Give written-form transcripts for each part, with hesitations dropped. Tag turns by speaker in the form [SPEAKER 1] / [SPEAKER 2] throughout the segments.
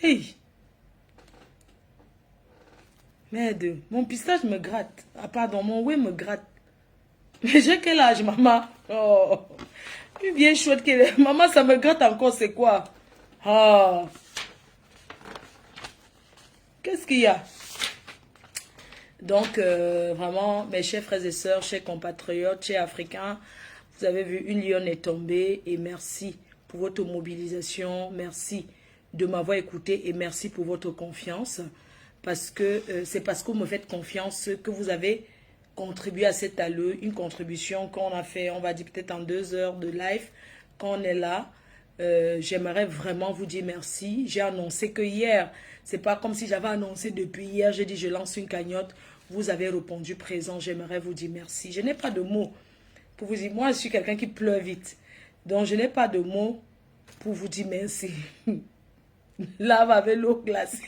[SPEAKER 1] Hey, merde, mon pistache me gratte. Ah pardon, mon whey me gratte. Mais j'ai quel âge, maman? Oh, une vieille chouette qui est... Maman, ça me gratte encore, c'est quoi? Ah, qu'est-ce qu'il y a? Donc, vraiment, mes chers frères et sœurs, chers compatriotes, chers Africains, vous avez vu, une lionne est tombée et merci pour votre mobilisation, merci de m'avoir écouté et merci pour votre confiance. Parce que c'est parce que vous me faites confiance que vous avez contribué à cette allure, une contribution qu'on a fait, on va dire peut-être en 2 heures de live, quand on est là. J'aimerais vraiment vous dire merci. J'ai annoncé que hier, c'est pas comme si j'avais annoncé depuis hier, j'ai dit je lance une cagnotte. Vous avez répondu présent, j'aimerais vous dire merci. Je n'ai pas de mots pour vous dire, moi je suis quelqu'un qui pleure vite. Donc je n'ai pas de mots pour vous dire merci. Lave avec l'eau glacée.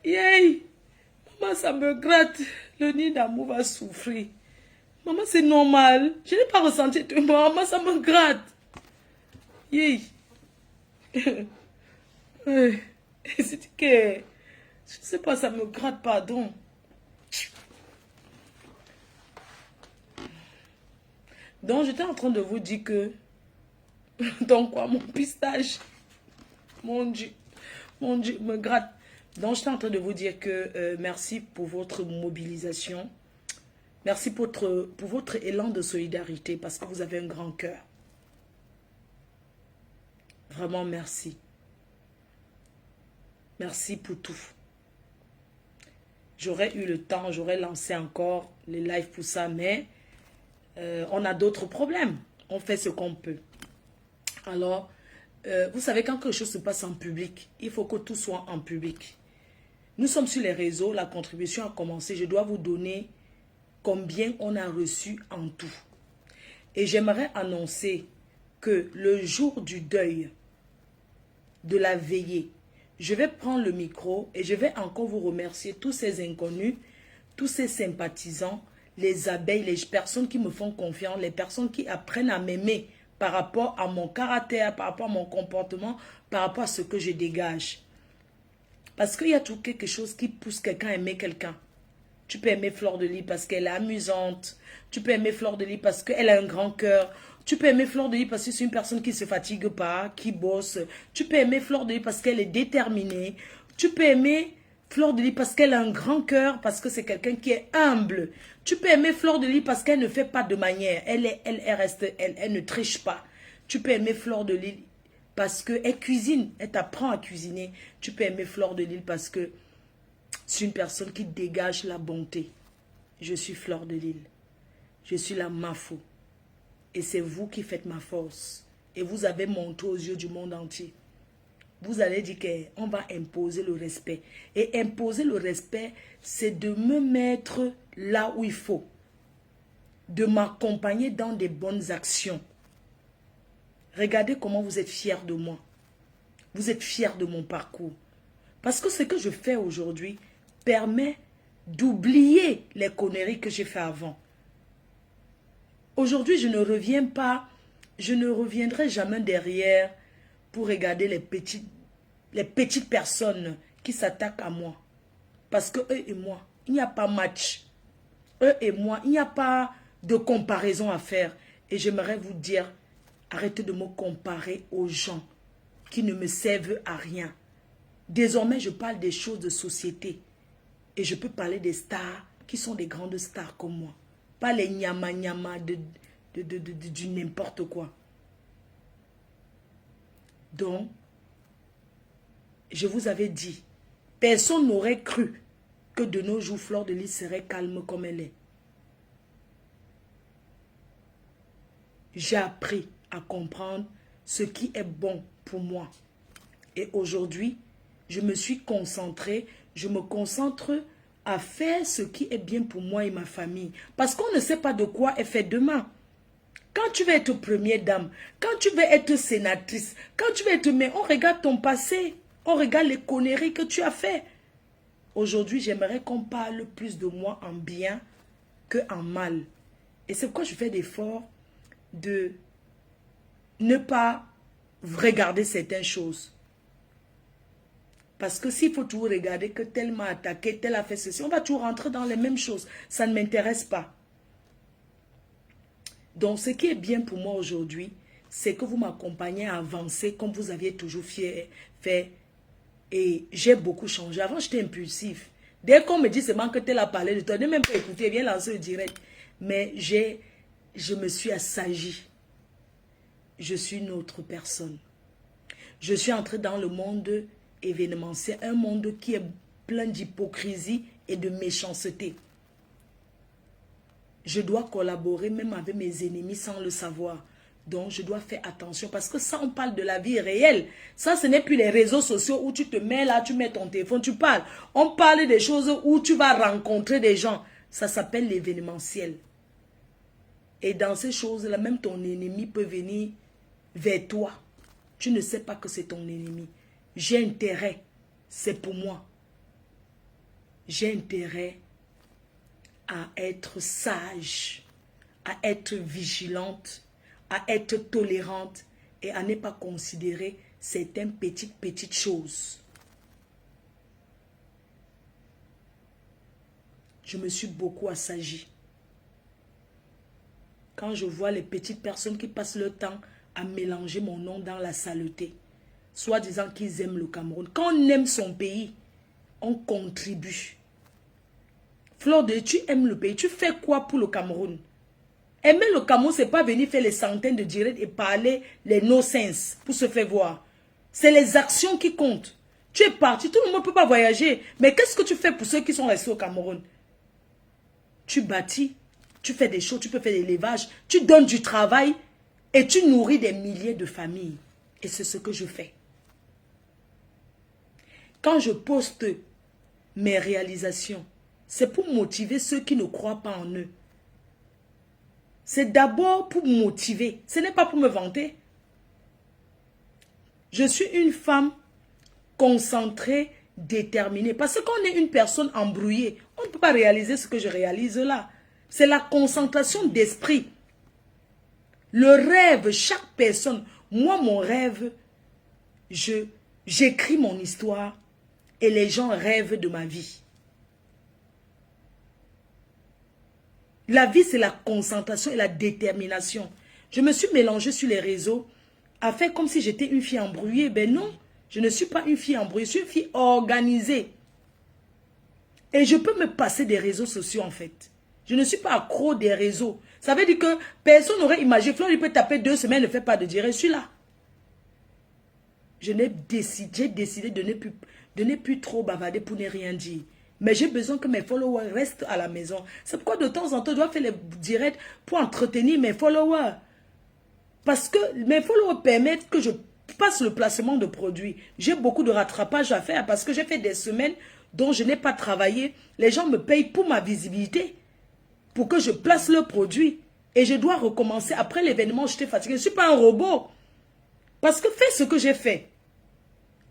[SPEAKER 1] Yay! Maman, ça me gratte. Le nid d'amour va souffrir. Maman, c'est normal. Je n'ai pas ressenti de maman, ça me gratte. Yay! C'est que... Je ne sais pas, ça me gratte, pardon. Donc, j'étais en train de vous dire que... Donc quoi, mon pistache? Mon Dieu, me gratte. Donc, j'étais en train de vous dire que merci pour votre mobilisation. Merci pour votre élan de solidarité parce que vous avez un grand cœur. Vraiment, merci. Merci pour tout. J'aurais eu le temps, j'aurais lancé encore les lives pour ça, mais on a d'autres problèmes. On fait ce qu'on peut. Alors, vous savez, quand quelque chose se passe en public, il faut que tout soit en public. Nous sommes sur les réseaux, la contribution a commencé. Je dois vous donner combien on a reçu en tout. Et j'aimerais annoncer que le jour du deuil, de la veillée, je vais prendre le micro et je vais encore vous remercier tous ces inconnus, tous ces sympathisants, les abeilles, les personnes qui me font confiance, les personnes qui apprennent à m'aimer par rapport à mon caractère, par rapport à mon comportement, par rapport à ce que je dégage. Parce qu'il y a toujours quelque chose qui pousse quelqu'un à aimer quelqu'un. Tu peux aimer Fleur de Lys parce qu'elle est amusante. Tu peux aimer Fleur de Lys parce qu'elle a un grand cœur. Tu peux aimer Fleur de Lys parce que c'est une personne qui ne se fatigue pas, qui bosse. Tu peux aimer Fleur de Lys parce qu'elle est déterminée. Tu peux aimer Fleur de Lys parce qu'elle a un grand cœur, parce que c'est quelqu'un qui est humble. Tu peux aimer Fleur de Lys parce qu'elle ne fait pas de manière. Elle ne triche pas. Tu peux aimer Fleur de Lys parce qu'elle cuisine. Elle t'apprend à cuisiner. Tu peux aimer Fleur de Lys parce que c'est une personne qui dégage la bonté. Je suis Fleur de Lys. Je suis la Mafo. Et c'est vous qui faites ma force. Et vous avez montré aux yeux du monde entier. Vous allez dire qu'on va imposer le respect. Et imposer le respect, c'est de me mettre là où il faut. De m'accompagner dans des bonnes actions. Regardez comment vous êtes fiers de moi. Vous êtes fiers de mon parcours. Parce que ce que je fais aujourd'hui permet d'oublier les conneries que j'ai fait avant. Aujourd'hui, je ne reviendrai jamais derrière pour regarder les petites personnes qui s'attaquent à moi. Parce que eux et moi, il n'y a pas match. Eux et moi, il n'y a pas de comparaison à faire. Et j'aimerais vous dire, arrêtez de me comparer aux gens qui ne me servent à rien. Désormais, je parle des choses de société. Et je peux parler des stars qui sont des grandes stars comme moi. Pas les nyama du n'importe quoi. Donc, je vous avais dit, personne n'aurait cru que de nos jours, Fleur de Lys serait calme comme elle est. J'ai appris à comprendre ce qui est bon pour moi. Et aujourd'hui, je me suis concentrée, je me concentre à faire ce qui est bien pour moi et ma famille. Parce qu'on ne sait pas de quoi est fait demain. Quand tu veux être première dame, quand tu veux être sénatrice, quand tu veux être maire, on regarde ton passé, on regarde les conneries que tu as fait. Aujourd'hui, j'aimerais qu'on parle plus de moi en bien qu'en mal. Et c'est pourquoi je fais l'effort de ne pas regarder certaines choses. Parce que s'il faut toujours regarder que tel m'a attaqué, tel a fait ceci, on va toujours rentrer dans les mêmes choses. Ça ne m'intéresse pas. Donc, ce qui est bien pour moi aujourd'hui, c'est que vous m'accompagnez à avancer comme vous aviez toujours fait. Et j'ai beaucoup changé. Avant, j'étais impulsif. Dès qu'on me dit seulement que tel a parlé de toi, ne même pas écouter, viens lancer le direct. Mais je me suis assagie. Je suis une autre personne. Je suis entrée dans le monde événementiel, un monde qui est plein d'hypocrisie et de méchanceté. Je dois collaborer même avec mes ennemis sans le savoir. Donc, je dois faire attention parce que ça, on parle de la vie réelle. Ça, ce n'est plus les réseaux sociaux où tu te mets là, tu mets ton téléphone, tu parles. On parle des choses où tu vas rencontrer des gens. Ça s'appelle l'événementiel. Et dans ces choses-là, même ton ennemi peut venir vers toi. Tu ne sais pas que c'est ton ennemi. J'ai intérêt, c'est pour moi. J'ai intérêt à être sage, à être vigilante, à être tolérante et à ne pas considérer certaines petites choses. Je me suis beaucoup assagie. Quand je vois les petites personnes qui passent leur temps à mélanger mon nom dans la saleté, soit disant qu'ils aiment le Cameroun. Quand on aime son pays, on contribue. Fleur de, tu aimes le pays, tu fais quoi pour le Cameroun? Aimer le Cameroun, ce n'est pas venir faire les centaines de directs et parler les no-sense pour se faire voir. C'est les actions qui comptent. Tu es parti, tout le monde ne peut pas voyager. Mais qu'est-ce que tu fais pour ceux qui sont restés au Cameroun? Tu bâtis, tu fais des choses, tu peux faire des élevages, tu donnes du travail et tu nourris des milliers de familles. Et c'est ce que je fais. Quand je poste mes réalisations, c'est pour motiver ceux qui ne croient pas en eux. C'est d'abord pour motiver. Ce n'est pas pour me vanter. Je suis une femme concentrée, déterminée. Parce que quand on est une personne embrouillée, on ne peut pas réaliser ce que je réalise là. C'est la concentration d'esprit. Le rêve, chaque personne. Moi, mon rêve, j'écris mon histoire et les gens rêvent de ma vie. La vie, c'est la concentration et la détermination. Je me suis mélangée sur les réseaux à faire comme si j'étais une fille embrouillée. Ben non, je ne suis pas une fille embrouillée, je suis une fille organisée. Et je peux me passer des réseaux sociaux en fait. Je ne suis pas accro des réseaux. Ça veut dire que personne n'aurait imaginé. Fleur, il peut taper 2 semaines, ne fait pas de direct. Je suis là. J'ai décidé de ne plus trop bavarder pour ne rien dire. Mais j'ai besoin que mes followers restent à la maison. C'est pourquoi de temps en temps, je dois faire les directs pour entretenir mes followers. Parce que mes followers permettent que je passe le placement de produits. J'ai beaucoup de rattrapage à faire parce que j'ai fait des semaines dont je n'ai pas travaillé. Les gens me payent pour ma visibilité, pour que je place le produit. Et je dois recommencer. Après l'événement, j'étais fatiguée. Je ne suis pas un robot. Parce que fais ce que j'ai fait.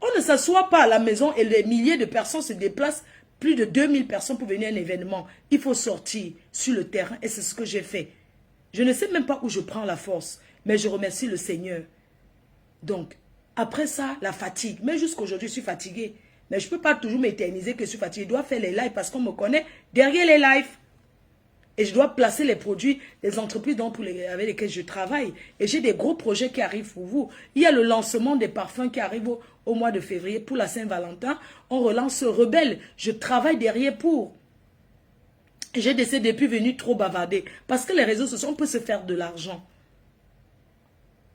[SPEAKER 1] On ne s'assoit pas à la maison et les milliers de personnes se déplacent. Plus de 2000 personnes pour venir à un événement. Il faut sortir sur le terrain et c'est ce que j'ai fait. Je ne sais même pas où je prends la force, mais je remercie le Seigneur. Donc, après ça, la fatigue. Mais jusqu'aujourd'hui, je suis fatiguée. Mais je ne peux pas toujours m'éterniser que je suis fatiguée. Je dois faire les lives parce qu'on me connaît derrière les lives. Et je dois placer les produits des entreprises avec lesquelles je travaille. Et j'ai des gros projets qui arrivent pour vous. Il y a le lancement des parfums qui arrive au mois de février pour la Saint-Valentin. On relance Rebelle. Je travaille derrière pour. Et j'ai décidé de plus venir trop bavarder. Parce que les réseaux sociaux, on peut se faire de l'argent.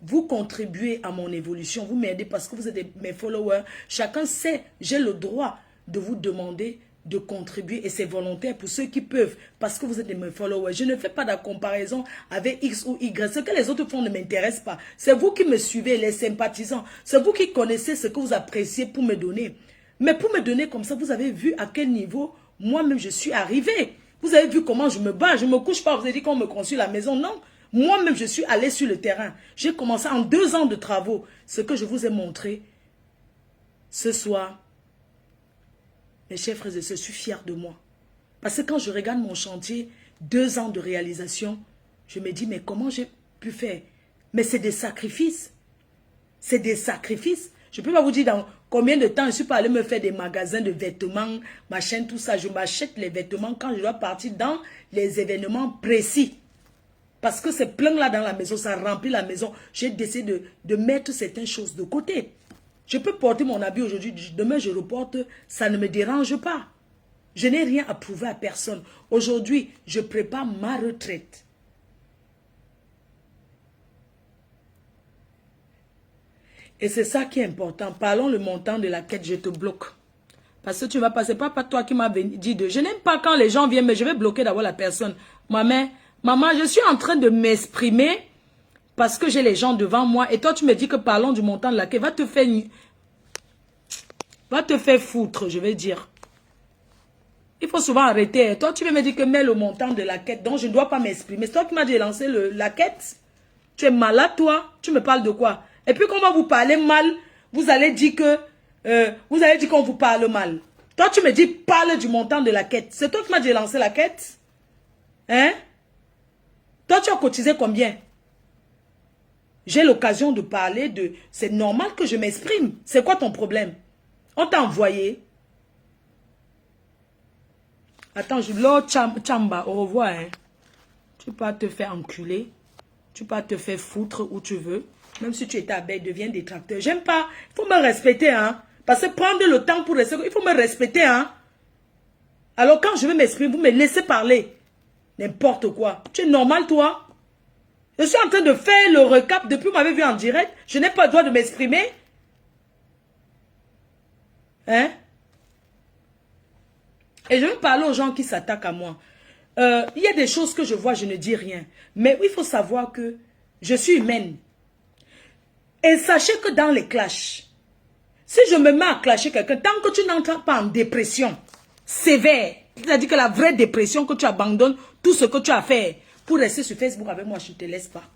[SPEAKER 1] Vous contribuez à mon évolution. Vous m'aidez parce que vous êtes mes followers. Chacun sait, j'ai le droit de vous demander de contribuer et c'est volontaire pour ceux qui peuvent parce que vous êtes mes followers. Je ne fais pas de comparaison avec X ou Y. Ce que les autres font ne m'intéresse pas. C'est vous qui me suivez, les sympathisants. C'est vous qui connaissez ce que vous appréciez pour me donner. Mais pour me donner comme ça, vous avez vu à quel niveau moi-même je suis arrivée. Vous avez vu comment je me bats. Je ne me couche pas, vous avez dit qu'on me construit la maison. Non. Moi-même, je suis allée sur le terrain. J'ai commencé en 2 ans de travaux. Ce que je vous ai montré ce soir. Mes chers frères et sœurs, je suis fière de moi. Parce que quand je regarde mon chantier, 2 ans de réalisation, je me dis, mais comment j'ai pu faire? Mais c'est des sacrifices. C'est des sacrifices. Je ne peux pas vous dire dans combien de temps je suis pas allé me faire des magasins de vêtements, machin, tout ça. Je m'achète les vêtements quand je dois partir dans les événements précis. Parce que c'est plein là dans la maison, ça remplit la maison. J'ai décidé de mettre certaines choses de côté. Je peux porter mon habit aujourd'hui, demain je reporte, ça ne me dérange pas. Je n'ai rien à prouver à personne. Aujourd'hui, je prépare ma retraite. Et c'est ça qui est important. Parlons le montant de la quête, je te bloque. Parce que tu vas passer, pas toi qui m'as dit de... Je n'aime pas quand les gens viennent, mais je vais bloquer d'abord la personne. Maman, je suis en train de m'exprimer parce que j'ai les gens devant moi. Et toi, tu me dis que parlons du montant de la quête. Va te faire foutre, je vais dire. Il faut souvent arrêter. Toi, tu veux me dire que mets le montant de la quête, donc je ne dois pas m'exprimer. C'est toi qui m'as dit de lancer la quête. Tu es malade, toi. Tu me parles de quoi? Et puis, comment vous parlez mal, vous allez dire que... vous allez dire qu'on vous parle mal. Toi, tu me dis, parle du montant de la quête. C'est toi qui m'as dit de lancer la quête? Hein? Toi, tu as cotisé combien? J'ai l'occasion de parler de... C'est normal que je m'exprime. C'est quoi ton problème? On t'a envoyé. Attends, Lord Chamba, au revoir. Hein. Tu peux te faire enculer. Tu peux te faire foutre où tu veux. Même si tu étais abeille, deviens détracteur. J'aime pas. Il faut me respecter, hein. Parce que prendre le temps pour rester... Il faut me respecter, hein. Alors quand je vais m'exprimer, vous me laissez parler. N'importe quoi. Tu es normal, toi? Je suis en train de faire le recap. Depuis que vous m'avez vu en direct. Je n'ai pas le droit de m'exprimer. Hein? Et je vais parler aux gens qui s'attaquent à moi. Il y a des choses que je vois, je ne dis rien. Mais il faut savoir que je suis humaine. Et sachez que dans les clashs, si je me mets à clasher quelqu'un, tant que tu n'entres pas en dépression sévère, c'est-à-dire que la vraie dépression, que tu abandonnes tout ce que tu as fait pour rester sur Facebook avec moi, je ne te laisse pas.